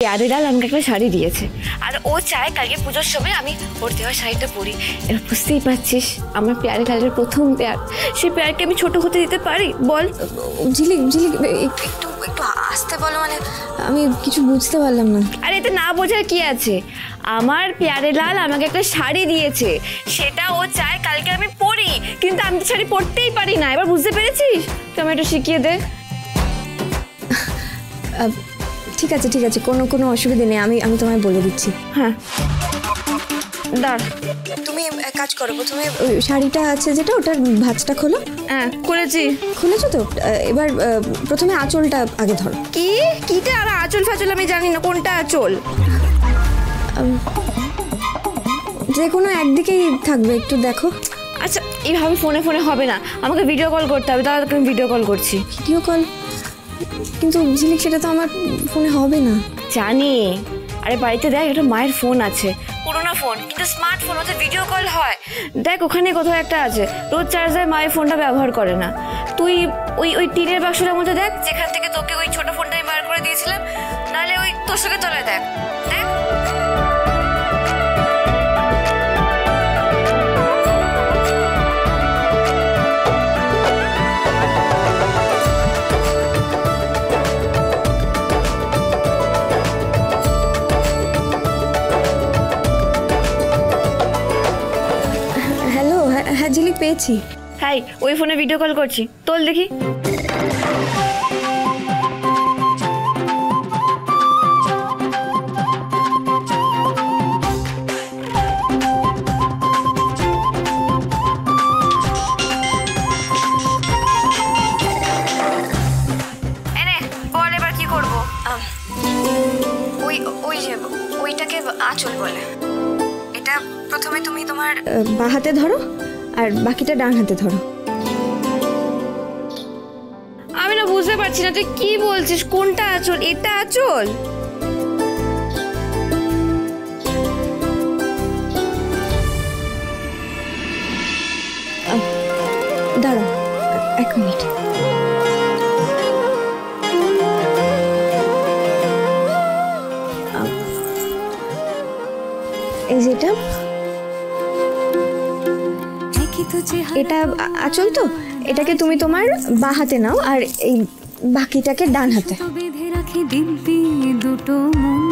প্যারেলাল আমাকে একটা শাড়ি দিয়েছে আর ও চায় কালকে পুজোর সময় আমি ওর দেওয়া শাড়িটা পরি। এবার বুঝতেই পারছিস আমার প্যারেলালের প্রথম প্যার, সেই প্যারকে আমি ছোট হতে দিতে পারি বল? ঝিলিক ঝিলিক একটু একটু আসতে বলো, মানে আমি কিছু বুঝতে পারলাম না। আর এতে না বোঝার কি আছে? আমার প্যারেলাল আমাকে একটা শাড়ি দিয়েছে, সেটা ও চায় কালকে আমি পরি, কিন্তু আমি তো শাড়ি পরতেই পারি না। এবার বুঝতে পেরেছিস? তো আমি একটু শিখিয়ে দে। ঠিক আছে ঠিক আছে, কোনো অসুবিধা নেই, আমি তোমায় বলে দিচ্ছি। হ্যাঁ দাঁড়, তুমি এক কাজ করো, প্রথমে ওই শাড়িটা আছে যেটা, ওটার ভাঁজটা খোলো। হ্যাঁ খুলেছি। খুলেছো তো? এবার প্রথমে আঁচলটা আগে ধরো। কিটা? আর আঁচল ফাচল আমি জানি না, কোনটা আঁচল? যে কোনো একদিকেই থাকবে, একটু দেখো। আচ্ছা এইভাবে ফোনে ফোনে হবে না, আমাকে ভিডিও কল করতে হবে। তাহলে আমি ভিডিও কল করছি। Video call? কিন্তু ঝিলিক সেটা তো আমার ফোনে হবে না। জানি, আরে বাড়িতে দেখ একটা মায়ের ফোন আছে, পুরোনো ফোন কিন্তু স্মার্টফোন, ওতে ভিডিও কল হয়। দেখ ওখানে কোথাও একটা আছে, রোজ চার্জার মায়ের ফোনটা ব্যবহার করে না। তুই ওই টিনের বাক্সটার মধ্যে দেখ, যেখান থেকে তোকে ওই ছোট ফোনটা আমি বার করে দিয়েছিলাম, নাহলে ওই তোষকের তলায় দেখ। দেখ হ্যাঁ ঝিলিক পেয়েছি। হাই, ওই ফোনে ভিডিও কল করছি, তোল দেখি। এনে বল এবার কি করবো? ওই যে ওইটাকে আঁচল বলে। এটা প্রথমে তুমি তোমার বাঁ হাতে ধরো আর বাকিটা ডান হাতে ধরো। আমি না বুঝতে পারছি না তুই কি বলছিস, কোনটা আঁচল? এটা আঁচল? দাঁড়াও এক মিনিট। এই যেটা, এটা আঁচল তো, এটাকে তুমি তোমার বাঁ হাতে নাও আর এই বাকিটাকে ডান হাতে। দুটো মন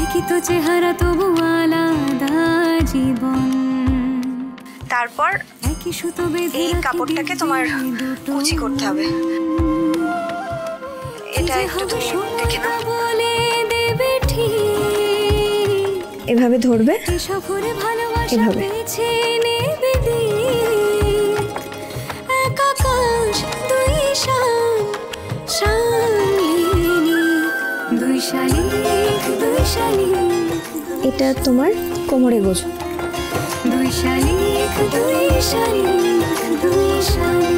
একই তো চেহারা, তবু আলাদা জীবন। তারপর এই কাপড়টাকে তোমার কুচি করতে হবে। এটা একটু তুমি দেখে নাও। এভাবে ধরবে, এভাবে। এটা তোমার কোমরে গোজো। দুই শালিক দুই শালিক দুই শালিক।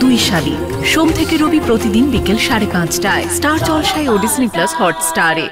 দুই শালিক সোম থেকে রবি প্রতিদিন বিকেল 5:30টায় স্টার জলসায় ও ডিজনি প্লাস হটস্টারে।